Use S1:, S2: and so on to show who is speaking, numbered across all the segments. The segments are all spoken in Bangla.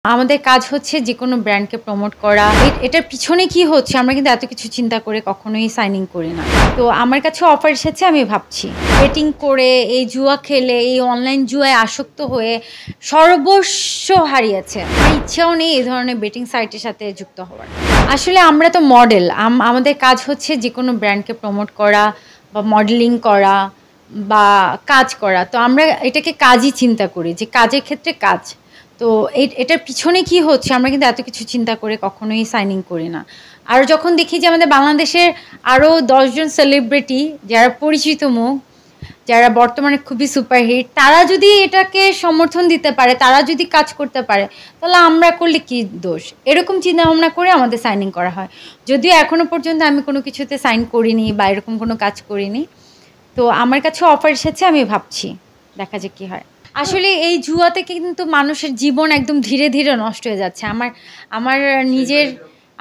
S1: আমাদের কাজ হচ্ছে যেকোনো ব্র্যান্ডকে প্রমোট করা। এটার পিছনে কি হচ্ছে আমরা কিন্তু এত কিছু চিন্তা করে কখনোই সাইন ইন করি না। তো আমার কাছে অফার এসেছে, আমি ভাবছি। বেটিং করে, এই জুয়া খেলে, এই অনলাইন জুয়ায় আসক্ত হয়ে সর্বস্ব হারিয়েছে। আমার ইচ্ছাও নেই এই ধরনের বেটিং সাইটের সাথে যুক্ত হওয়ার। আসলে আমরা তো মডেল, আমাদের কাজ হচ্ছে যেকোনো ব্র্যান্ডকে প্রমোট করা বা মডেলিং করা বা কাজ করা। তো আমরা এটাকে কাজই চিন্তা করি, যে কাজের ক্ষেত্রে কাজ। তো এটার পিছনে কি হচ্ছে আমরা কিন্তু এত কিছু চিন্তা করে কখনোই সাইন ইন করি না। আর যখন দেখি যে আমাদের বাংলাদেশের আরও 10 জন সেলিব্রিটি যারা পরিচিত মুখ, যারা বর্তমানে খুবই সুপারহিট, তারা যদি এটাকে সমর্থন দিতে পারে, তারা যদি কাজ করতে পারে, তাহলে আমরা করলে কি দোষ? এরকম চিন্তা ভাবনা করে আমাদের সাইন ইন করা হয়। যদিও এখনও পর্যন্ত আমি কোনো কিছুতে সাইন করিনি বা এরকম কোনো কাজ করিনি। তো আমার কাছে অফার এসেছে, আমি ভাবছি, দেখা যাক কী হয়। আসলে এই জুয়া থেকে কিন্তু মানুষের জীবন একদম ধীরে ধীরে নষ্ট হয়ে যাচ্ছে।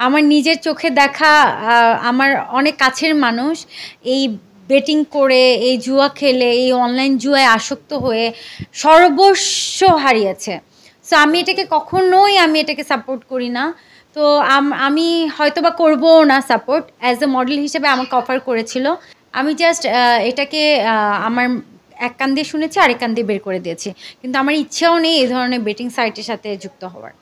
S1: আমার নিজের চোখে দেখা, আমার অনেক কাছের মানুষ এই বেটিং করে, এই জুয়া খেলে, এই অনলাইন জুয়ায় আসক্ত হয়ে সর্বস্ব হারিয়েছে। সো আমি এটাকে সাপোর্ট করি না। তো আমি হয়তোবা করবও না সাপোর্ট। অ্যাজ এ মডেল হিসেবে আমাকে অফার করেছিল, আমি জাস্ট এটাকে আমার এক কান দিয়ে শুনেছি, আরেক কান দিয়ে বের করে দিয়েছি। কিন্তু আমার ইচ্ছাও নেই এই ধরনের বেটিং সাইটের সাথে যুক্ত হওয়ার।